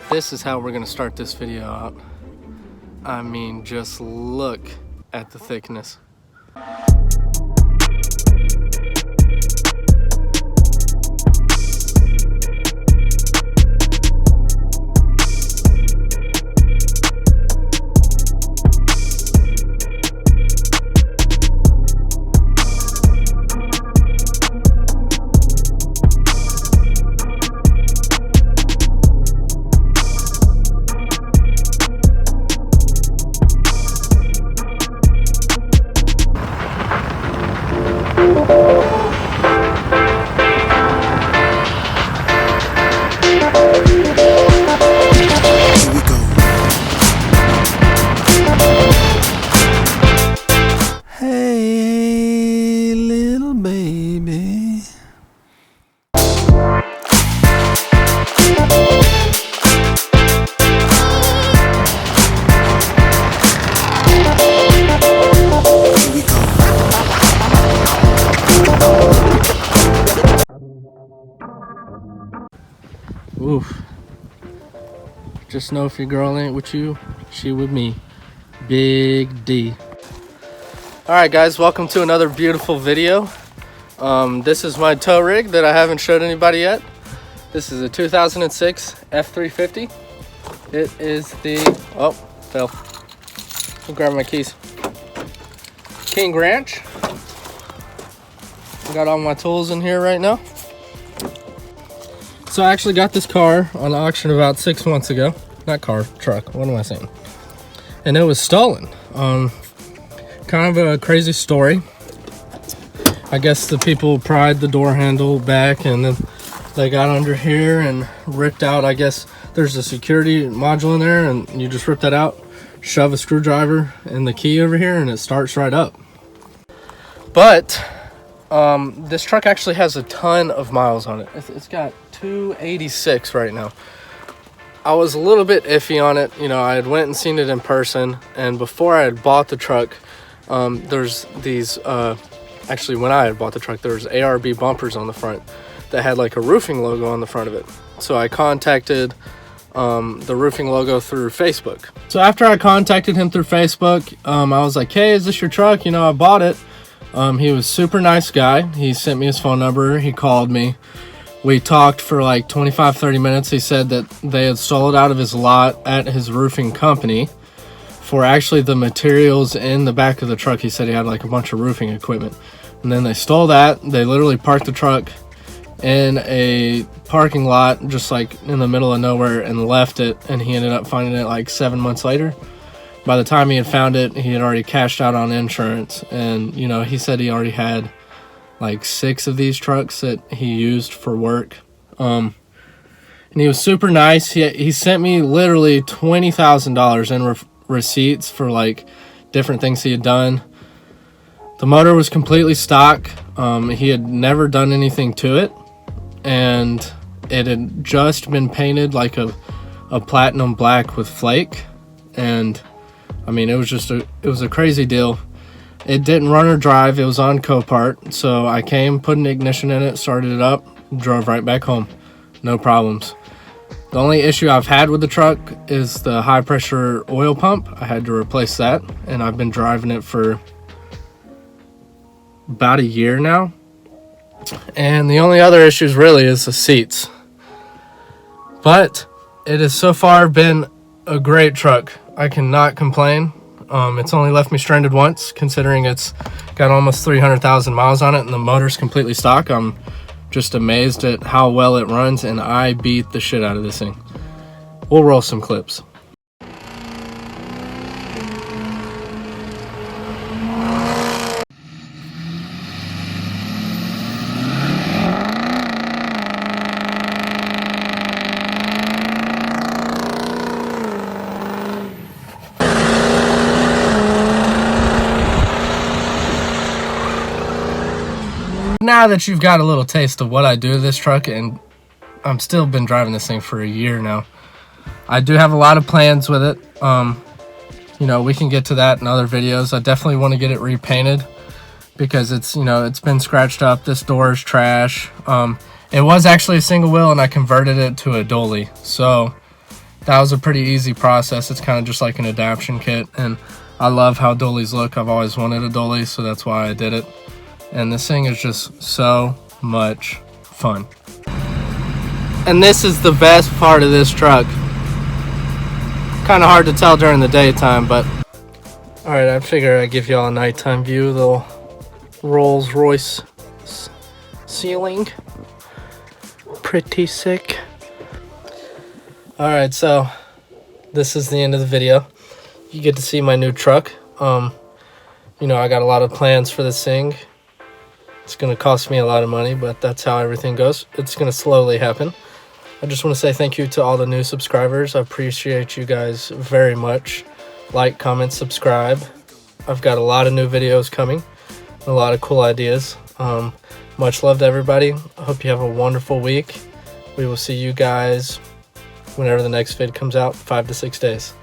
This is how we're gonna start this video out. I mean, just look at the thickness. Hey, little baby. Here we go. Oof. Just know if your girl ain't with you, she with me. Big D. Alright guys, welcome to another beautiful video. This is my tow rig that I haven't showed anybody yet. This is a 2006 F350. It is the, oh, fell. I'll grab my keys. King Ranch. I got all my tools in here right now. So I actually got this car on auction about 6 months ago. Not car, truck, what am I saying? And it was stolen. Kind of a crazy story. I guess the people pried the door handle back and then they got under here and ripped out, I guess there's a security module in there and you just rip that out, shove a screwdriver and the key over here and it starts right up. But this truck actually has a ton of miles on it. It's got 286 right now. I was a little bit iffy on it. You know, I had went and seen it in person, and before I had bought the truck, there's these, actually when I had bought the truck, there was ARB bumpers on the front that had like a roofing logo on the front of it. So I contacted the roofing logo through Facebook. So after I contacted him through Facebook, I was like, hey, is this your truck? You know, I bought it. He was a super nice guy. He sent me his phone number. He called me. We talked for like 25-30 minutes. He said that they had stole it out of his lot at his roofing company for actually the materials in the back of the truck. He said he had like a bunch of roofing equipment. And then they stole that. They literally parked the truck in a parking lot just like in the middle of nowhere and left it. And he ended up finding it like 7 months later. By the time he had found it, he had already cashed out on insurance. And, you know, he said he already had like 6 of these trucks that he used for work. And he was super nice. He sent me literally $20,000 in receipts for like different things he had done. The motor was completely stock. He had never done anything to it. And it had just been painted like a platinum black with flake. And I mean, it was a crazy deal. It didn't run or drive. It was on Copart. So I came, put an ignition in it, started it up, drove right back home. No problems. The only issue I've had with the truck is the high pressure oil pump. I had to replace that, and I've been driving it for about a year now. And the only other issues really is the seats. But it has so far been a great truck. I cannot complain. It's only left me stranded once, considering it's got almost 300,000 miles on it and the motor's completely stock. I'm just amazed at how well it runs, and I beat the shit out of this thing. We'll roll some clips. Now that you've got a little taste of what I do with this truck, and I'm still been driving this thing for a year now, I do have a lot of plans with it. You know, we can get to that in other videos. I definitely want to get it repainted because it's, you know, it's been scratched up. This door is trash. It was actually a single wheel and I converted it to a dolly. So that was a pretty easy process. It's kind of just like an adaptation kit, and I love how dualies look. I've always wanted a dually, so that's why I did it. And this thing is just so much fun. And this is the best part of this truck. Kind of hard to tell during the daytime, but all right, I figure I'd give y'all a nighttime view. The Rolls Royce ceiling, pretty sick. All right, so this is the end of the video. You get to see my new truck. You know, I got a lot of plans for this thing. It's gonna cost me a lot of money, but that's how everything goes. It's gonna slowly happen. I just want to say thank you to all the new subscribers. I appreciate you guys very much. Like, comment, subscribe. I've got a lot of new videos coming, a lot of cool ideas. Much love to everybody. I hope you have a wonderful week. We will see you guys whenever the next vid comes out, 5 to 6 days.